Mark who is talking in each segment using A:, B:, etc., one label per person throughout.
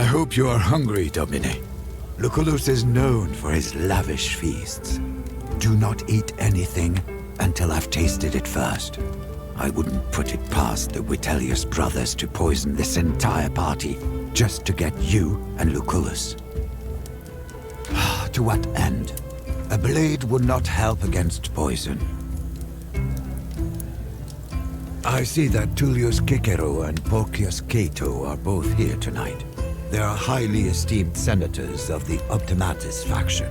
A: hope you are hungry, Domine. Lucullus is known for his lavish feasts. Do not eat anything until I've tasted it first. I wouldn't put it past the Vitellius brothers to poison this entire party just to get you and Lucullus. To what end? A blade would not help against poison. I see that Tullius Cicero and Porcius Cato are both here tonight. They are highly esteemed senators of the Optimatus faction.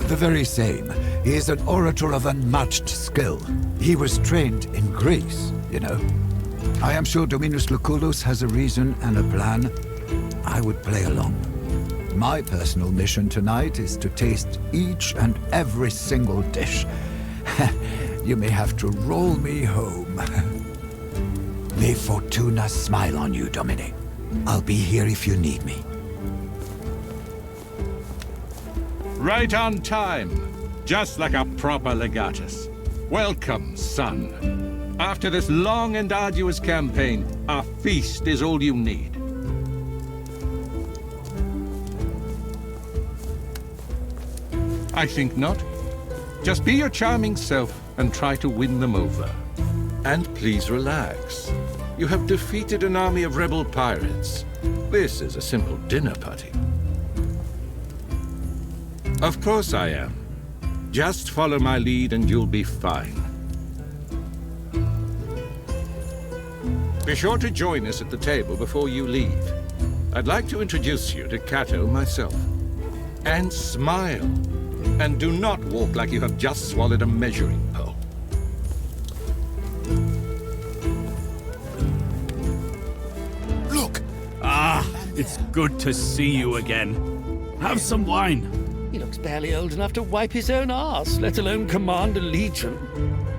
A: The very same. He is an orator of unmatched skill. He was trained in Greece, you know. I am sure Dominus Lucullus has a reason and a plan. I would play along. My personal mission tonight is to taste each and every single dish. You may have to roll me home. May Fortuna smile on you, Domine. I'll be here if you need me.
B: Right on time. Just like a proper Legatus. Welcome, son. After this long and arduous campaign, a feast is all you need. I think not. Just be your charming self and try to win them over. And please relax. You have defeated an army of rebel pirates. This is a simple dinner party. Of course I am. Just follow my lead and you'll be fine. Be sure to join us at the table before you leave. I'd like to introduce you to Cato myself. And smile. And do not walk like you have just swallowed a measuring pole.
A: Look!
C: Ah, it's good to see you again. Have some wine.
D: He looks barely old enough to wipe his own arse, let alone command a legion.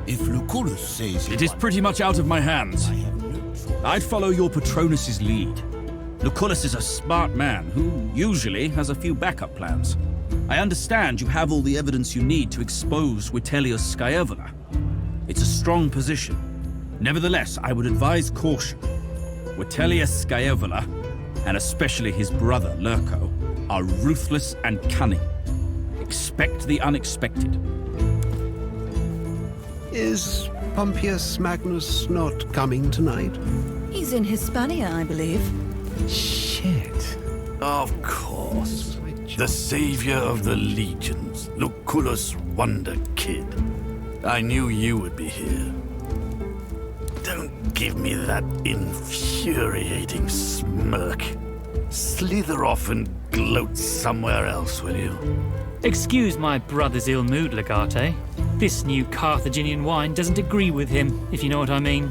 E: If Lucullus says
C: It is pretty much out of my hands. I'd follow your Patronus's lead. Lucullus is a smart man who usually has a few backup plans. I understand you have all the evidence you need to expose Vitellius Scaevola. It's a strong position. Nevertheless, I would advise caution. Vitellius Scaevola, and especially his brother Lurco, are ruthless and cunning. Expect the unexpected.
E: Is Pompeius Magnus not coming tonight?
F: He's in Hispania, I believe.
E: Shit.
G: Of course. The savior of the legions, Lucullus Wonder Kid. I knew you would be here. Don't give me that infuriating smirk. Slither off and gloat somewhere else, will you?
H: Excuse my brother's ill mood, Legate. This new Carthaginian wine doesn't agree with him, if you know what I mean.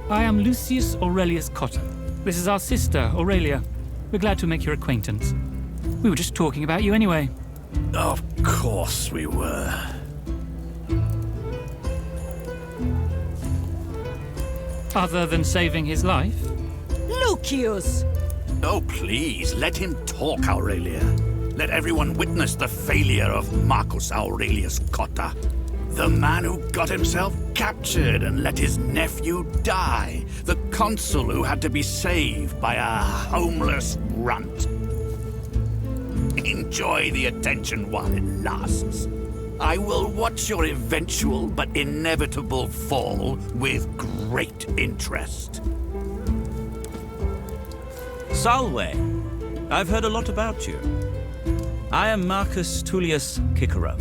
H: I am Lucius Aurelius Cotta. This is our sister, Aurelia. We're glad to make your acquaintance. We were just talking about you anyway.
G: Of course we were.
H: Other than saving his life?
F: Lucius!
G: Oh, please, let him talk, Aurelia. Let everyone witness the failure of Marcus Aurelius Cotta. The man who got himself captured and let his nephew die. The consul who had to be saved by a homeless runt. Enjoy the attention while it lasts. I will watch your eventual but inevitable fall with great interest.
C: Salve. I've heard a lot about you. I am Marcus Tullius Cicero.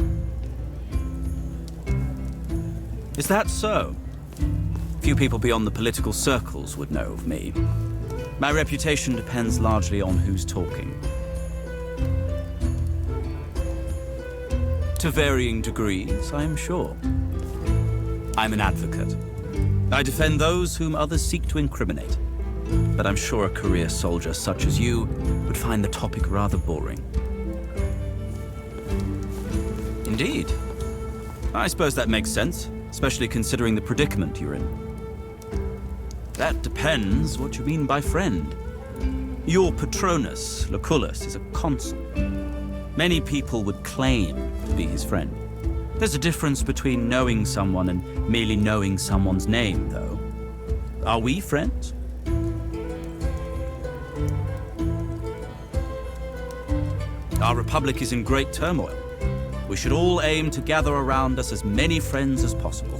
C: Is that so? Few people beyond the political circles would know of me. My reputation depends largely on who's talking. To varying degrees, I am sure. I'm an advocate. I defend those whom others seek to incriminate. But I'm sure a career soldier such as you would find the topic rather boring. Indeed. I suppose that makes sense, especially considering the predicament you're in. That depends what you mean by friend. Your Patronus, Lucullus, is a consul. Many people would claim to be his friend. There's a difference between knowing someone and merely knowing someone's name, though. Are we friends? Our republic is in great turmoil. We should all aim to gather around us as many friends as possible.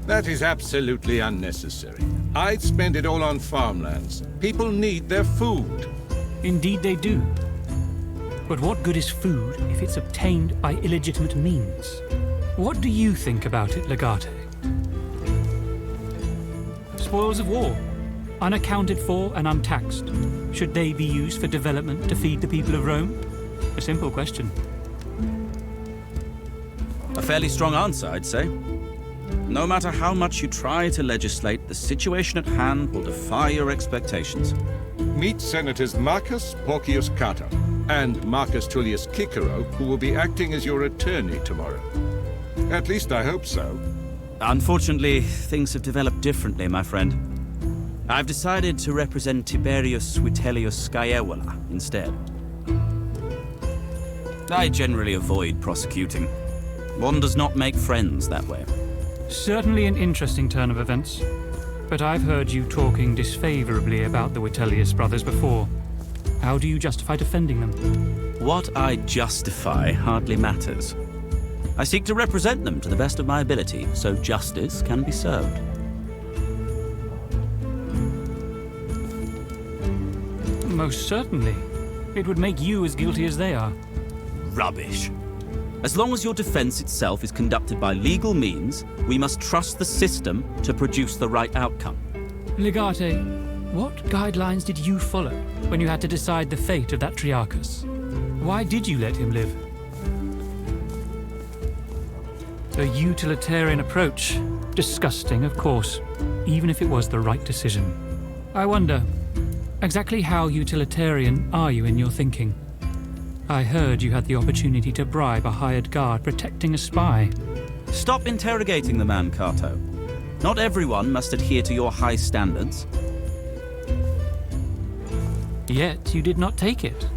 B: That is absolutely unnecessary. I'd spend it all on farmlands. People need their food.
H: Indeed they do. But what good is food if it's obtained by illegitimate means? What do you think about it, Legate? Spoils of war, unaccounted for and untaxed. Should they be used for development to feed the people of Rome? A simple question.
C: A fairly strong answer, I'd say. No matter how much you try to legislate, the situation at hand will defy your expectations.
B: Meet Senators Marcus Porcius Cato and Marcus Tullius Cicero, who will be acting as your attorney tomorrow. At least I hope so.
C: Unfortunately, things have developed differently, my friend. I've decided to represent Tiberius Vitellius Scaevola instead. I generally avoid prosecuting. One does not make friends that way.
H: Certainly an interesting turn of events. But I've heard you talking disfavorably about the Vitellius brothers before. How do you justify defending them?
C: What I justify hardly matters. I seek to represent them to the best of my ability, so justice can be served.
H: Most certainly. It would make you as guilty as they are.
C: Rubbish. As long as your defense itself is conducted by legal means, we must trust the system to produce the right outcome.
H: Legate, what guidelines did you follow when you had to decide the fate of that Triarchus? Why did you let him live? A utilitarian approach. Disgusting, of course, even if it was the right decision. I wonder, exactly how utilitarian are you in your thinking? I heard you had the opportunity to bribe a hired guard protecting a spy.
C: Stop interrogating the man, Cato. Not everyone must adhere to your high standards.
H: Yet you did not take it.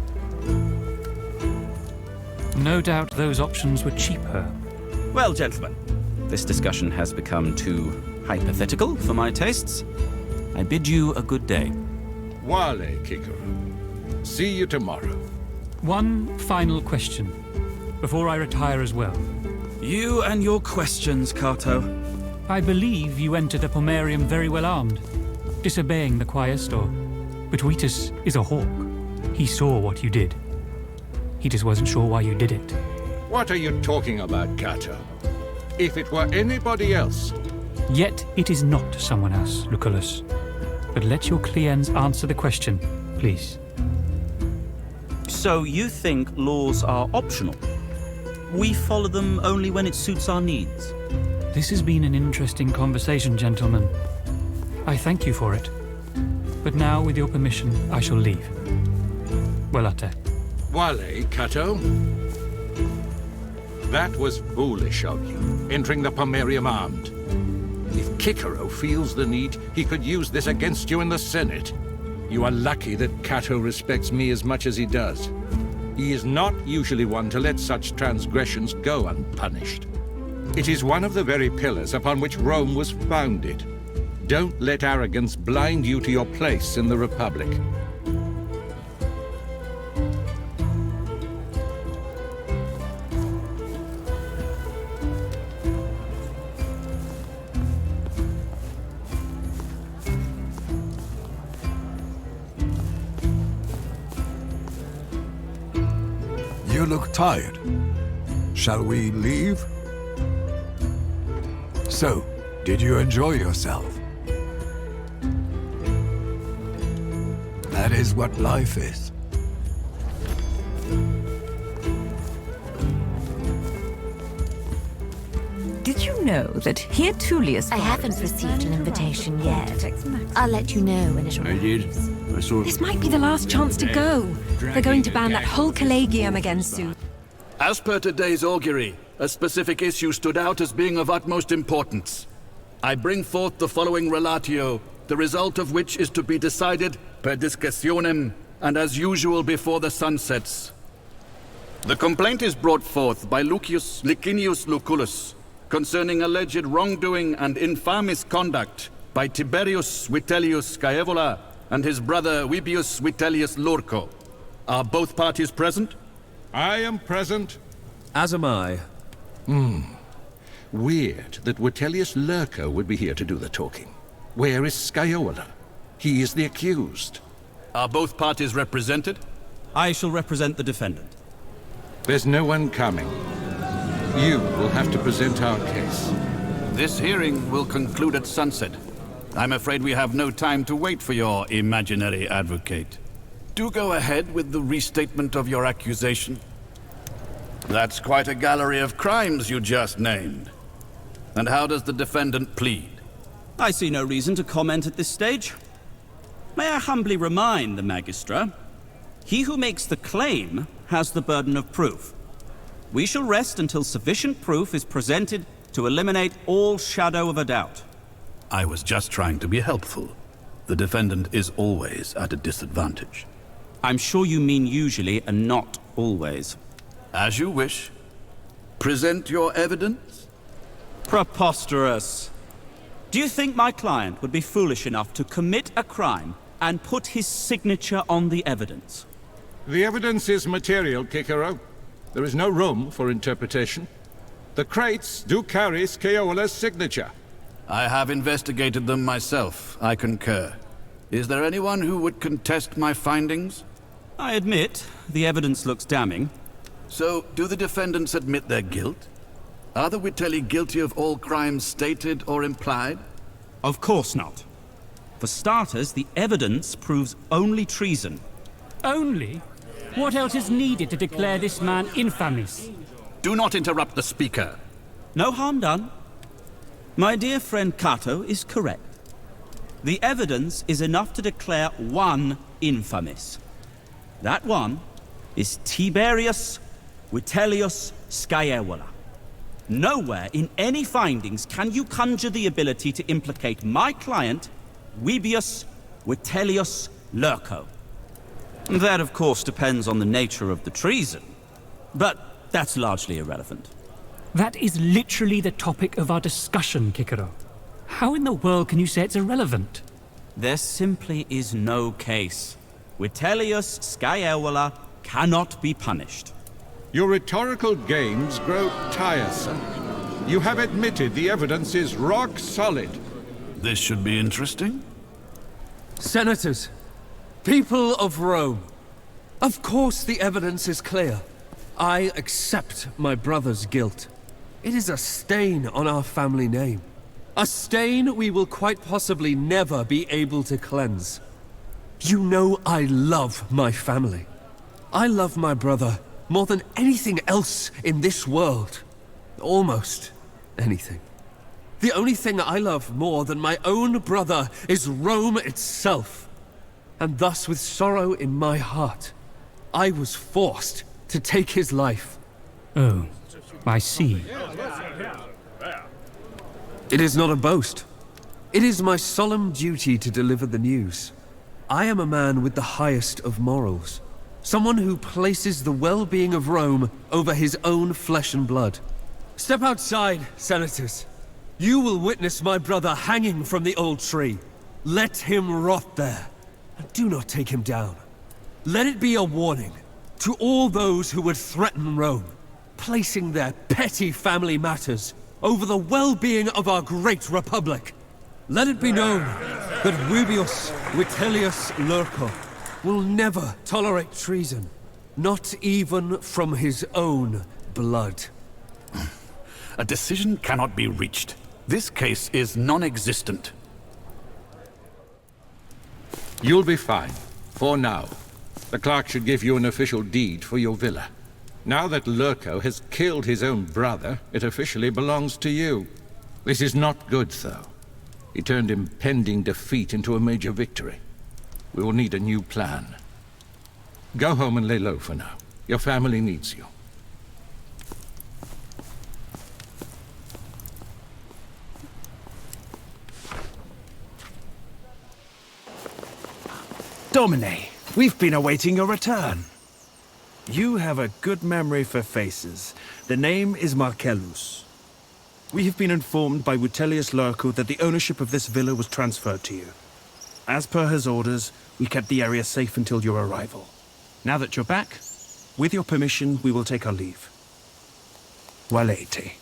H: No doubt those options were cheaper.
C: Well, gentlemen, this discussion has become too hypothetical for my tastes. I bid you a good day.
B: Wale, Cicero. See you tomorrow.
H: One final question, before I retire as well.
C: You and your questions, Cato.
H: I believe you entered the Pomerium very well armed, disobeying the Quaestor. But Vetus is a hawk. He saw what you did. He just wasn't sure why you did it.
B: What are you talking about, Cato? If it were anybody else...
H: Yet it is not someone else, Lucullus. But let your clients answer the question, please.
C: So you think laws are optional? We follow them only when it suits our needs?
H: This has been an interesting conversation, gentlemen. I thank you for it. But now, with your permission, I shall leave. Welate.
B: Wale, Cato. That was foolish of you, entering the Pomerium armed. If Cicero feels the need, he could use this against you in the Senate. You are lucky that Cato respects me as much as he does. He is not usually one to let such transgressions go unpunished. It is one of the very pillars upon which Rome was founded. Don't let arrogance blind you to your place in the Republic.
A: You look tired. Shall we leave? So, did you enjoy yourself? That is what life is.
F: Did you know that here Tullius...
I: I haven't received an invitation yet. I'll let you know when it arrives.
E: I saw...
J: This might be the last chance to go. They're going to ban that whole collegium again soon.
G: As per today's augury, a specific issue stood out as being of utmost importance. I bring forth the following relatio, the result of which is to be decided per discussionem, and as usual before the sun sets. The complaint is brought forth by Lucius Licinius Lucullus, concerning alleged wrongdoing and infamous conduct by Tiberius Vitellius Scaevola and his brother Vibius Vitellius Lurco. Are both parties present?
B: I am present.
K: As am I.
B: Weird that Vitellius Lurco would be here to do the talking. Where is Scaeola? He is the accused.
G: Are both parties represented?
C: I shall represent the defendant.
B: There's no one coming. You will have to present our case.
G: This hearing will conclude at sunset. I'm afraid we have no time to wait for your imaginary advocate. Do go ahead with the restatement of your accusation. That's quite a gallery of crimes you just named. And how does the defendant plead?
C: I see no reason to comment at this stage. May I humbly remind the Magistra, he who makes the claim has the burden of proof. We shall rest until sufficient proof is presented to eliminate all shadow of a doubt.
G: I was just trying to be helpful. The defendant is always at a disadvantage.
C: I'm sure you mean usually and not always.
G: As you wish. Present your evidence?
C: Preposterous. Do you think my client would be foolish enough to commit a crime and put his signature on the evidence?
B: The evidence is material, Cicero. There is no room for interpretation. The crates do carry Scaeola's signature.
G: I have investigated them myself. I concur. Is there anyone who would contest my findings?
C: I admit, the evidence looks damning.
G: So, do the defendants admit their guilt? Are the Vitelli guilty of all crimes stated or implied?
C: Of course not. For starters, the evidence proves only treason.
H: Only? What else is needed to declare this man infamous?
G: Do not interrupt the speaker.
C: No harm done. My dear friend Cato is correct. The evidence is enough to declare one infamous. That one is Tiberius Vitellius Scaeola. Nowhere in any findings can you conjure the ability to implicate my client, Vibius Vitellius Lurco. That, of course, depends on the nature of the treason, but that's largely irrelevant.
H: That is literally the topic of our discussion, Cicero. How in the world can you say it's irrelevant?
C: There simply is no case. Vitellius Scaeola cannot be punished.
B: Your rhetorical games grow tiresome. You have admitted the evidence is rock solid.
G: This should be interesting.
K: Senators, people of Rome, of course the evidence is clear. I accept my brother's guilt. It is a stain on our family name. A stain we will quite possibly never be able to cleanse. You know I love my family. I love my brother more than anything else in this world. Almost anything. The only thing I love more than my own brother is Rome itself. And thus, with sorrow in my heart, I was forced to take his life.
H: Oh, I see.
K: It is not a boast. It is my solemn duty to deliver the news. I am a man with the highest of morals. Someone who places the well-being of Rome over his own flesh and blood. Step outside, senators. You will witness my brother hanging from the old tree. Let him rot there, and do not take him down. Let it be a warning to all those who would threaten Rome, placing their petty family matters over the well-being of our great republic. Let it be known that Vibius Vitellius Lurco will never tolerate treason, not even from his own blood.
G: A decision cannot be reached. This case is non-existent.
B: You'll be fine, for now. The clerk should give you an official deed for your villa. Now that Lurco has killed his own brother, it officially belongs to you. This is not good, though. He turned impending defeat into a major victory. We will need a new plan. Go home and lay low for now. Your family needs you.
L: Domine, we've been awaiting your return. You have a good memory for faces. The name is Marcellus. We have been informed by Vitellius Lurco that the ownership of this villa was transferred to you. As per his orders, we kept the area safe until your arrival. Now that you're back, with your permission, we will take our leave. Walete.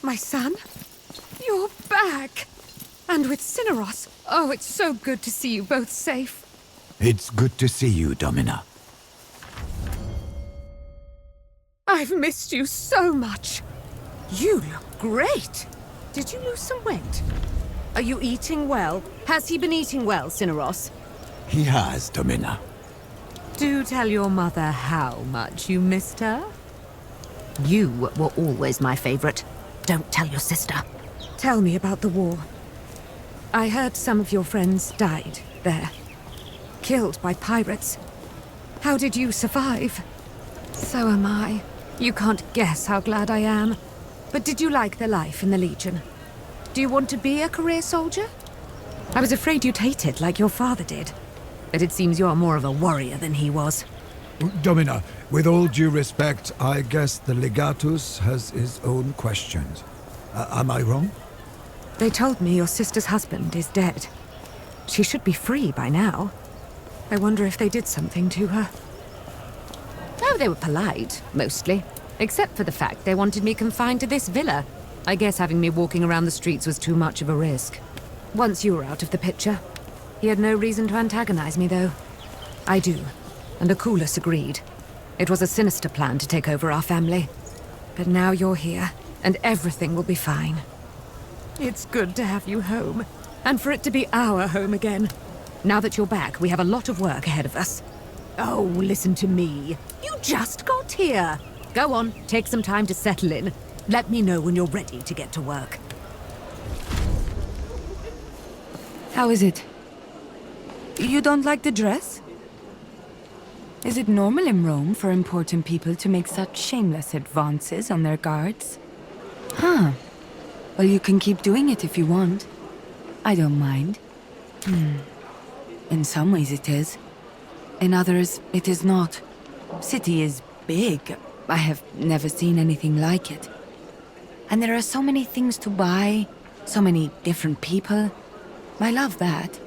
J: My son? You're back! And with Cineros. Oh, it's so good to see you both safe.
A: It's good to see you, Domina.
J: I've missed you so much. You look great. Did you lose some weight? Are you eating well? Has he been eating well, Cineros?
A: He has, Domina.
I: Do tell your mother how much you missed her. You were always my favorite. Don't tell your sister.
J: Tell me about the war. I heard some of your friends died there. Killed by pirates. How did you survive? So am I. You can't guess how glad I am. But did you like the life in the Legion? Do you want to be a career soldier? I was afraid you'd hate it like your father did. But it seems you're more of a warrior than he was.
A: Domina, with all due respect, I guess the Legatus has his own questions. Am I wrong?
J: They told me your sister's husband is dead. She should be free by now. I wonder if they did something to her.
I: Oh, they were polite, mostly. Except for the fact they wanted me confined to this villa. I guess having me walking around the streets was too much of a risk.
J: Once you were out of the picture. He had no reason to antagonize me, though. I do. And Akulus agreed. It was a sinister plan to take over our family. But now you're here, and everything will be fine. It's good to have you home, and for it to be our home again. Now that you're back, we have a lot of work ahead of us. Oh, listen to me. You just got here. Go on, take some time to settle in. Let me know when you're ready to get to work.
M: How is it? You don't like the dress? Is it normal in Rome for important people to make such shameless advances on their guards? Huh. Well, you can keep doing it if you want. I don't mind. In some ways it is. In others, it is not. City is big. I have never seen anything like it. And there are so many things to buy, so many different people. I love that.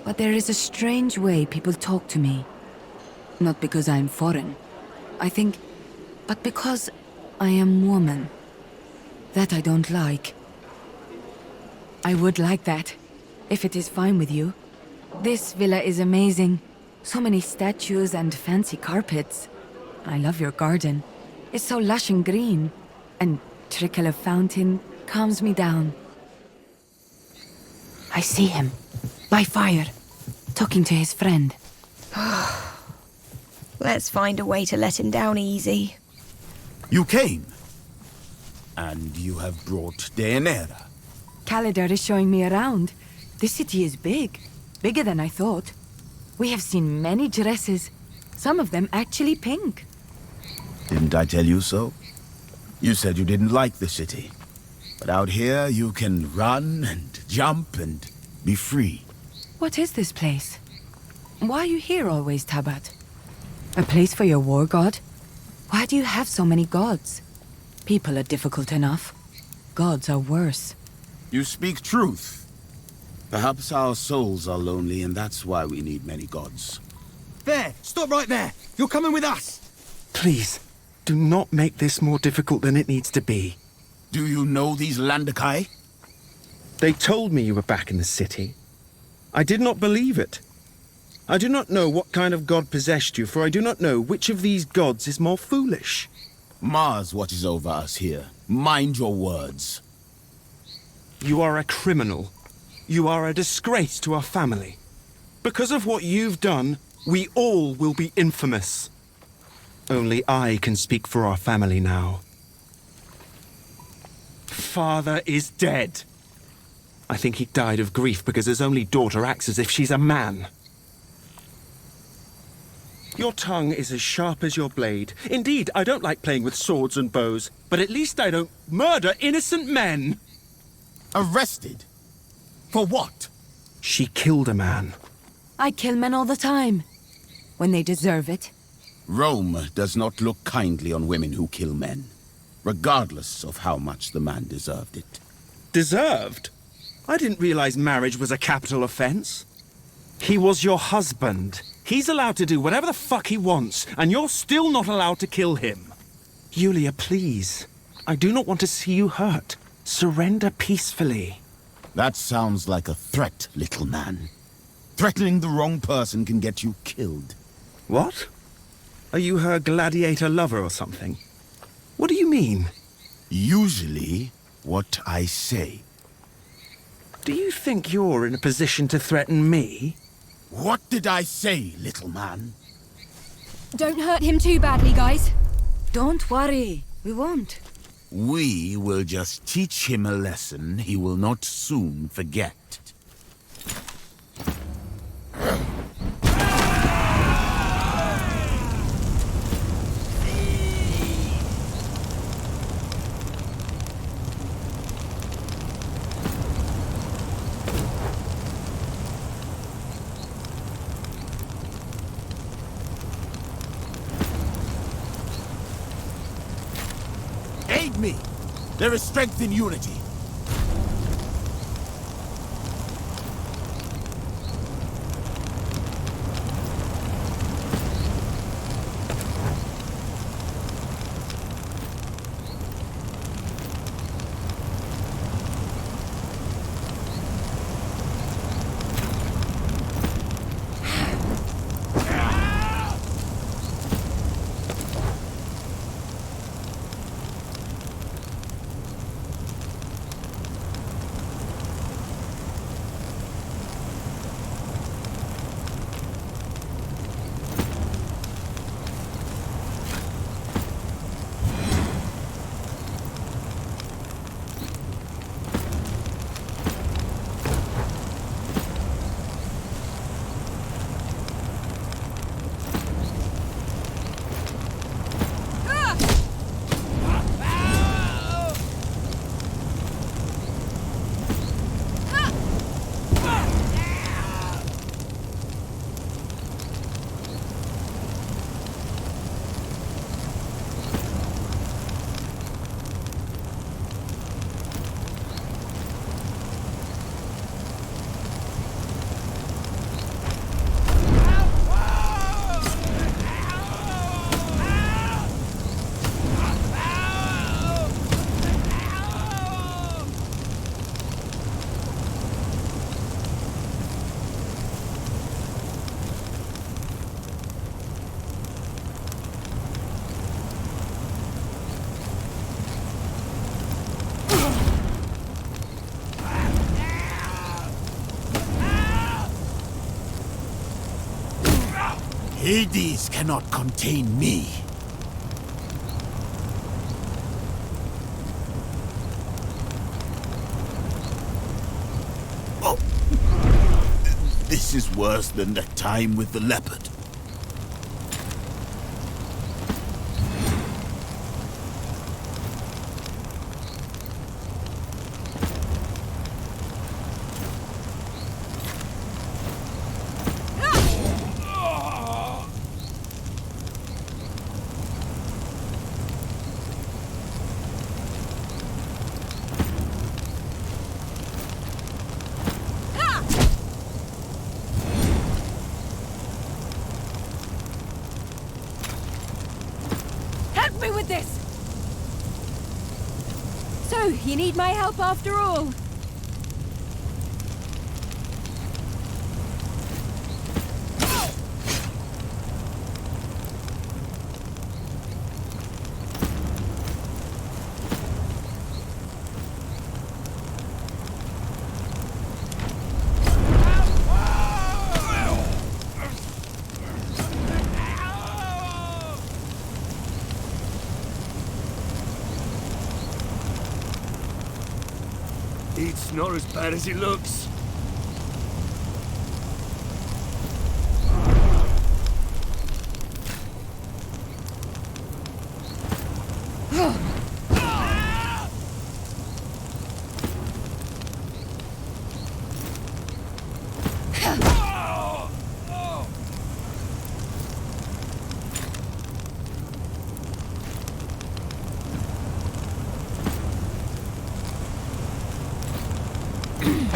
M: But there is a strange way people talk to me. Not because I'm foreign, I think, but because I am woman. That I don't like. I would like that, if it is fine with you. This villa is amazing. So many statues and fancy carpets. I love your garden. It's so lush and green. And trickle of fountain calms me down. I see him, by fire, talking to his friend.
N: Let's find a way to let him down easy.
O: You came. And you have brought Deanira.
M: Calidar is showing me around. This city is big. Bigger than I thought. We have seen many dresses. Some of them actually pink.
O: Didn't I tell you so? You said you didn't like the city. But out here, you can run and jump and be free.
M: What is this place? Why are you here always, Tabat? A place for your war god? Why do you have so many gods? People are difficult enough. Gods are worse.
O: You speak truth. Perhaps our souls are lonely, and that's why we need many gods.
P: There! Stop right there! You're coming with us!
L: Please, do not make this more difficult than it needs to be.
O: Do you know these Landakai?
L: They told me you were back in the city. I did not believe it. I do not know what kind of god possessed you, for I do not know which of these gods is more foolish.
O: Mars watches over us here. Mind your words.
L: You are a criminal. You are a disgrace to our family. Because of what you've done, we all will be infamous. Only I can speak for our family now. Father is dead. I think he died of grief because his only daughter acts as if she's a man. Your tongue is as sharp as your blade. Indeed, I don't like playing with swords and bows, but at least I don't murder innocent men.
O: Arrested? For what?
L: She killed a man.
M: I kill men all the time. When they deserve it.
O: Rome does not look kindly on women who kill men, regardless of how much the man deserved it.
L: Deserved? I didn't realize marriage was a capital offense. He was your husband. He's allowed to do whatever the fuck he wants, and you're still not allowed to kill him. Julia, please. I do not want to see you hurt. Surrender peacefully.
O: That sounds like a threat, little man. Threatening the wrong person can get you killed.
L: What? Are you her gladiator lover or something? What do you mean?
O: Usually, what I say.
L: Do you think you're in a position to threaten me?
O: What did I say, little man?
J: Don't hurt him too badly, guys.
M: Don't worry, we won't.
O: We will just teach him a lesson he will not soon forget. Aid me! There is strength in unity. Hades cannot contain me. Oh. This is worse than the time with the leopard.
J: With this. So, you need my help after all?
K: It's not as bad as it looks.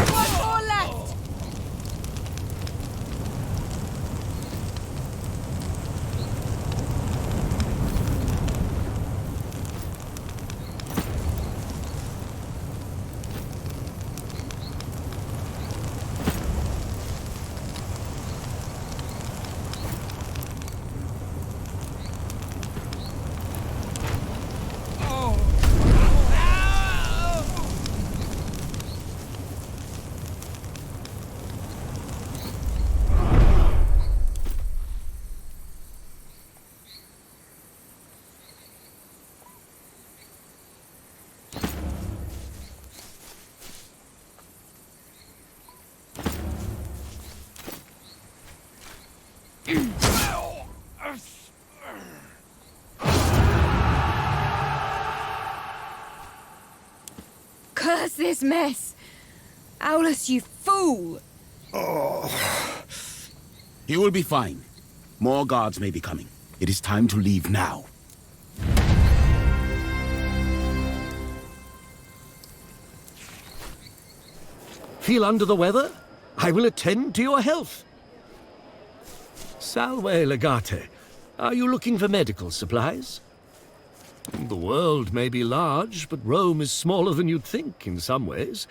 J: One more
M: this mess? Aulus, you fool!
O: You will be fine. More guards may be coming. It is time to leave now.
Q: Feel under the weather? I will attend to your health. Salve, Legate. Are you looking for medical supplies? The world may be large, but Rome is smaller than you'd think in some ways.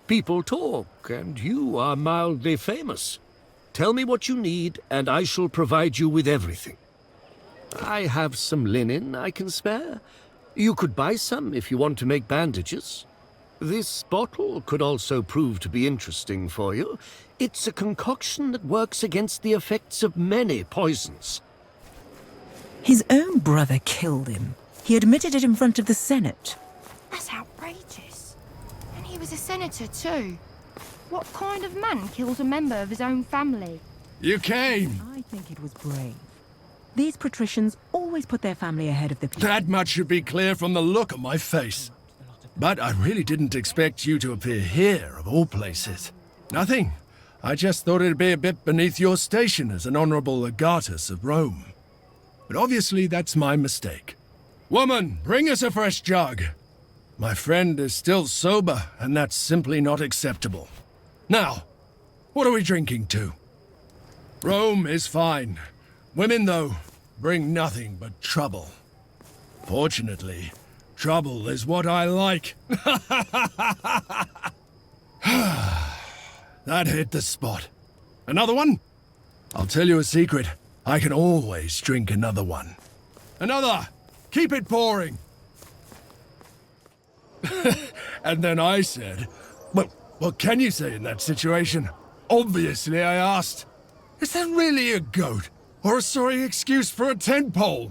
Q: People talk, and you are mildly famous. Tell me what you need, and I shall provide you with everything. I have some linen I can spare. You could buy some if you want to make bandages. This bottle could also prove to be interesting for you. It's a concoction that works against the effects of many poisons.
R: His own brother killed him. He admitted it in front of the Senate.
N: That's outrageous. And he was a senator too. What kind of man kills a member of his own family?
S: You came!
R: I think it was brave. These patricians always put their family ahead of the people.
S: That much should be clear from the look on my face. But I really didn't expect you to appear here, of all places. Nothing. I just thought it'd be a bit beneath your station as an honorable legatus of Rome. But obviously that's my mistake. Woman, bring us a fresh jug. My friend is still sober, and that's simply not acceptable. Now, what are we drinking to? Rome is fine. Women, though, bring nothing but trouble. Fortunately, trouble is what I like. That hit the spot. Another one? I'll tell you a secret. I can always drink another one. Another! Keep it pouring! And then I said, well, what can you say in that situation? Obviously, I asked, is that really a goat? Or a sorry excuse for a tent pole?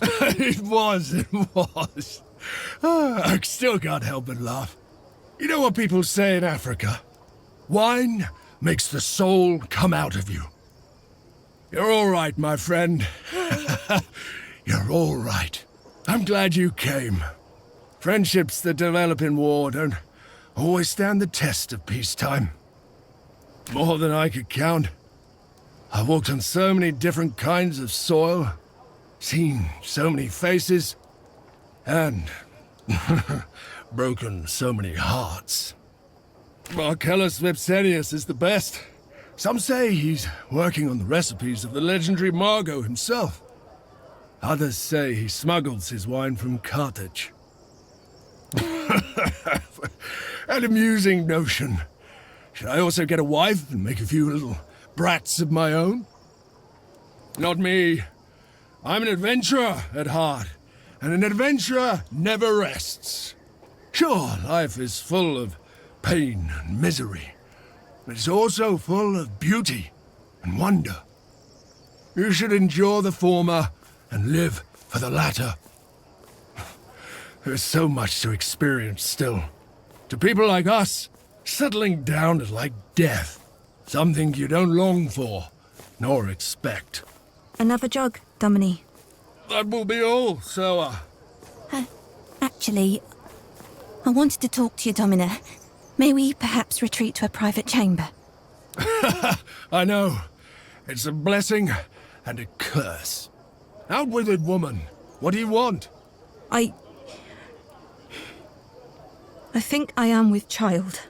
S: It was. I still can't help but laugh. You know what people say in Africa? Wine makes the soul come out of you. You're all right, my friend. You're all right. I'm glad you came. Friendships that develop in war don't always stand the test of peacetime. More than I could count. I've walked on so many different kinds of soil, seen so many faces, and broken so many hearts. Marcellus Vipsenius is the best. Some say he's working on the recipes of the legendary Margot himself. Others say he smuggles his wine from Carthage. An amusing notion. Should I also get a wife and make a few little brats of my own? Not me. I'm an adventurer at heart, and an adventurer never rests. Sure, life is full of pain and misery, but it's also full of beauty and wonder. You should endure the former and live for the latter. There's so much to experience still. To people like us, settling down is like death. Something you don't long for, nor expect.
T: Another jug, Domini.
S: That will be all, Soa.
T: Actually, I wanted to talk to you, Domina. May we perhaps retreat to a private chamber?
S: I know. It's a blessing and a curse. Out with it, woman. What do you want?
T: I think I am with child.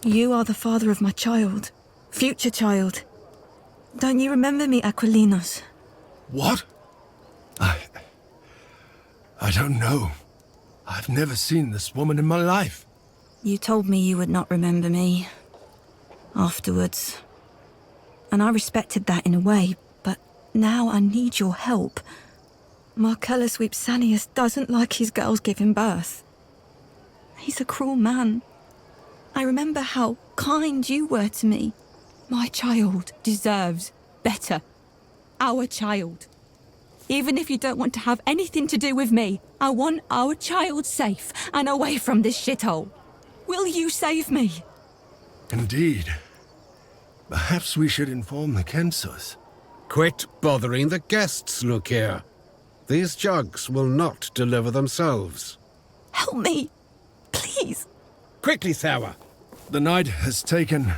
T: You are the father of my child. Future child. Don't you remember me, Aquilinos?
S: What? I don't know. I've never seen this woman in my life.
T: You told me you would not remember me. Afterwards. And I respected that in a way, but now I need your help. Marcellus Vipsanius doesn't like his girls giving birth. He's a cruel man. I remember how kind you were to me. My child deserves better. Our child. Even if you don't want to have anything to do with me, I want our child safe and away from this shithole. Will you save me?
S: Indeed. Perhaps we should inform the Kensos.
E: Quit bothering the guests, look here. These jugs will not deliver themselves.
T: Help me, please.
P: Quickly, Thawa.
S: The night has taken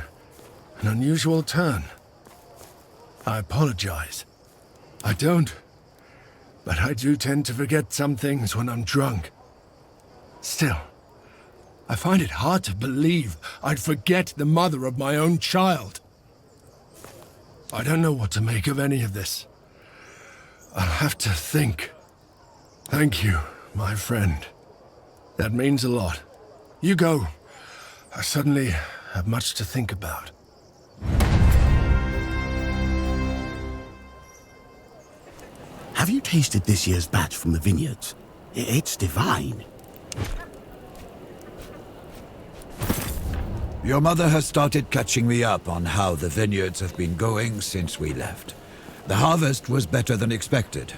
S: an unusual turn. I apologize. I don't, but I do tend to forget some things when I'm drunk. Still, I find it hard to believe I'd forget the mother of my own child. I don't know what to make of any of this. I'll have to think. Thank you, my friend. That means a lot. You go. I suddenly have much to think about.
O: Have you tasted this year's batch from the vineyards? It's divine.
A: Your mother has started catching me up on how the vineyards have been going since we left. The harvest was better than expected.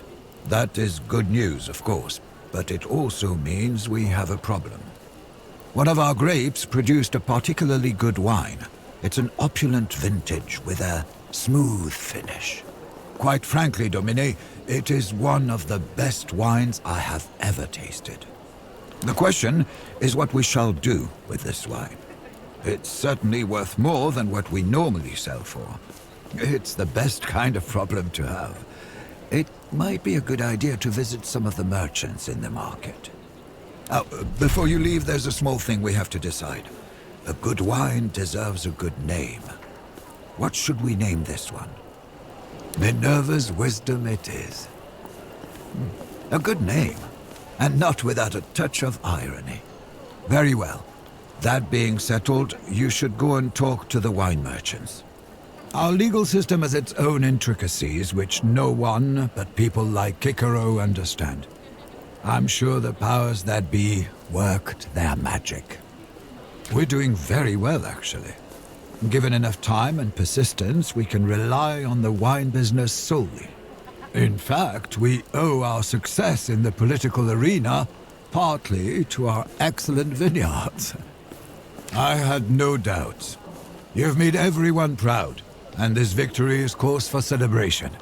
A: That is good news, of course, but it also means we have a problem. One of our grapes produced a particularly good wine. It's an opulent vintage with a smooth finish. Quite frankly, Domine, it is one of the best wines I have ever tasted. The question is what we shall do with this wine. It's certainly worth more than what we normally sell for. It's the best kind of problem to have. It might be a good idea to visit some of the merchants in the market. Before you leave, there's a small thing we have to decide. A good wine deserves a good name. What should we name this one? Minerva's Wisdom it is. A good name, and not without a touch of irony. Very well. That being settled, you should go and talk to the wine merchants. Our legal system has its own intricacies, which no one but people like Cicero understand. I'm sure the powers that be worked their magic. We're doing very well, actually. Given enough time and persistence, we can rely on the wine business solely. In fact, we owe our success in the political arena partly to our excellent vineyards. I had no doubts. You've made everyone proud, and this victory is cause for celebration.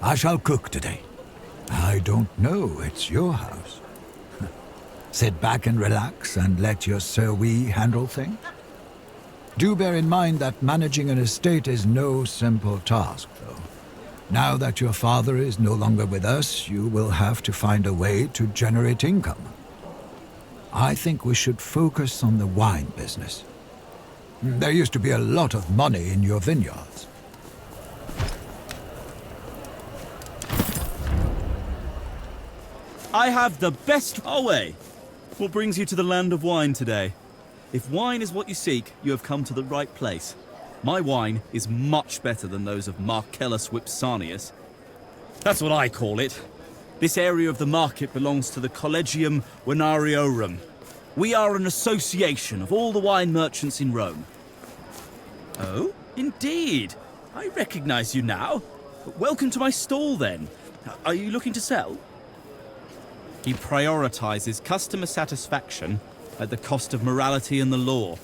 A: I shall cook today. I don't know, it's your house. Sit back and relax and let your Sir We handle things. Do bear in mind that managing an estate is no simple task, though. Now that your father is no longer with us, you will have to find a way to generate income. I think we should focus on the wine business. There used to be a lot of money in your vineyards.
C: I have the best... Away! What brings you to the land of wine today? If wine is what you seek, you have come to the right place. My wine is much better than those of Marcellus Vipsanius. That's what I call it. This area of the market belongs to the Collegium Venariorum. We are an association of all the wine merchants in Rome. Oh, indeed. I recognize you now. Welcome to my stall, then. Are you looking to sell? He prioritizes customer satisfaction at the cost of morality and the law.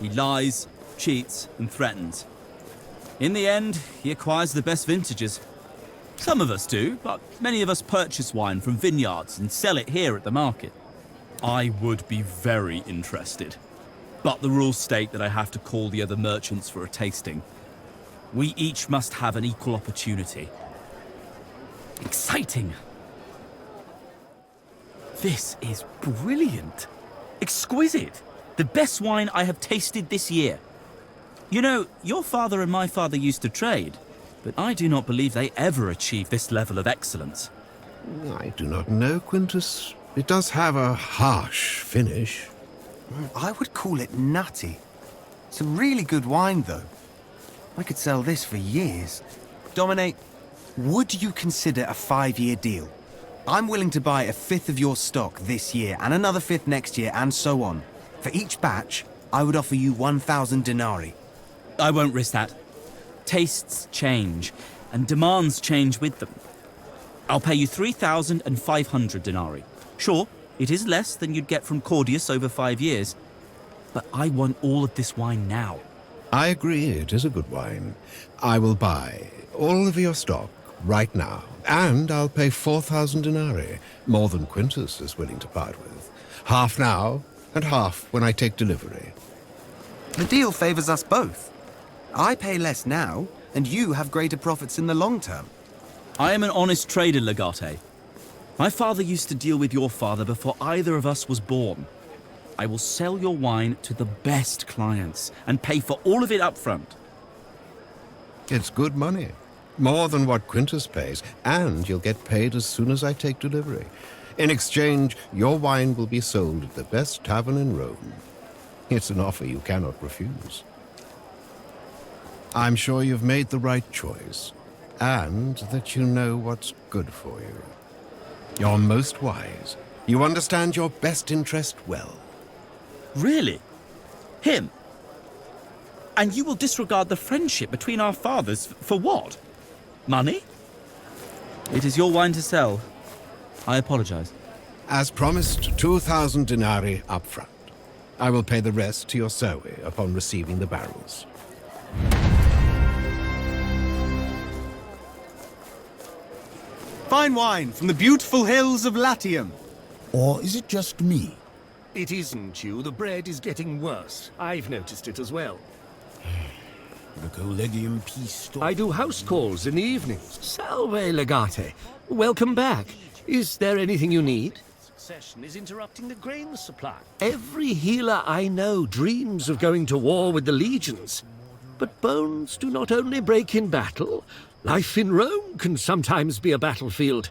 C: He lies, cheats, and threatens. In the end, he acquires the best vintages. Some of us do, but many of us purchase wine from vineyards and sell it here at the market. I would be very interested, but the rules state that I have to call the other merchants for a tasting. We each must have an equal opportunity. Exciting! This is brilliant! Exquisite! The best wine I have tasted this year. You know, your father and my father used to trade, but I do not believe they ever achieved this level of excellence.
E: I do not know, Quintus. It does have a harsh finish.
P: I would call it nutty. It's a really good wine, though. I could sell this for years. Domine, would you consider a 5-year deal? I'm willing to buy a 5th of your stock this year, and another 5th next year, and so on. For each batch, I would offer you 1,000 denarii.
C: I won't risk that. Tastes change, and demands change with them. I'll pay you 3,500 denarii. Sure, it is less than you'd get from Claudius over 5 years, but I want all of this wine now.
E: I agree, it is a good wine. I will buy all of your stock right now, and I'll pay 4,000 denarii, more than Quintus is willing to part with. Half now, and half when I take delivery.
P: The deal favors us both. I pay less now, and you have greater profits in the long term.
C: I am an honest trader, Legate. My father used to deal with your father before either of us was born. I will sell your wine to the best clients and pay for all of it up front.
E: It's good money. More than what Quintus pays, and you'll get paid as soon as I take delivery. In exchange, your wine will be sold at the best tavern in Rome. It's an offer you cannot refuse. I'm sure you've made the right choice, and that you know what's good for you. You're most wise. You understand your best interest well.
C: Really? Him? And you will disregard the friendship between our fathers for what? Money? It is your wine to sell. I apologize.
E: As promised, 2,000 denarii up front. I will pay the rest to your serwi upon receiving the barrels.
P: Fine wine from the beautiful hills of Latium.
O: Or is it just me?
Q: It isn't you. The bread is getting worse. I've noticed it as well.
O: The collegium peace.
Q: I do house calls in the evenings. Salve, Legate. Welcome back. Is there anything you need? Succession is interrupting the grain supply. Every healer I know dreams of going to war with the legions. But bones do not only break in battle. Life in Rome can sometimes be a battlefield.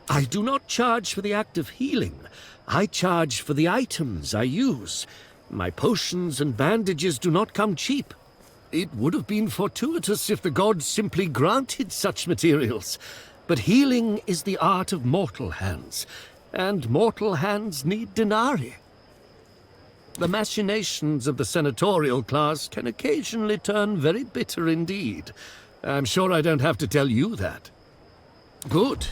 Q: I do not charge for the act of healing. I charge for the items I use. My potions and bandages do not come cheap. It would have been fortuitous if the gods simply granted such materials. But healing is the art of mortal hands, and mortal hands need denarii. The machinations of the senatorial class can occasionally turn very bitter indeed. I'm sure I don't have to tell you that. Good.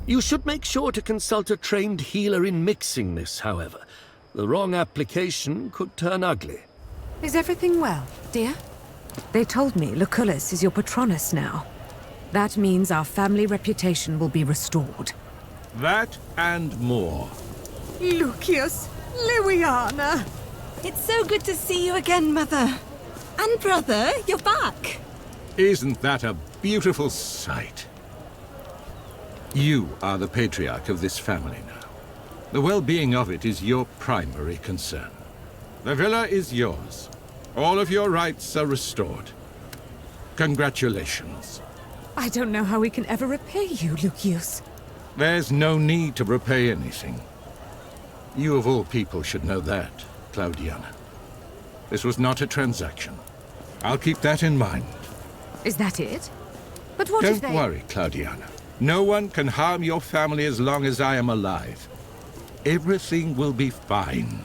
Q: You should make sure to consult a trained healer in mixing this, however. The wrong application could turn ugly.
J: Is everything well, dear? They told me Lucullus is your patronus now. That means our family reputation will be restored.
B: That and more.
R: Lucius, Liliana.
T: It's so good to see you again, Mother. And brother, you're back.
B: Isn't that a beautiful sight? You are the patriarch of this family now. The well-being of it is your primary concern. The villa is yours. All of your rights are restored. Congratulations.
J: I don't know how we can ever repay you, Lucius.
B: There's no need to repay anything. You of all people should know that, Claudiana. This was not a transaction. I'll keep that in mind.
J: Is that it? But what if they...
B: Don't worry, Claudiana. No one can harm your family as long as I am alive. Everything will be fine.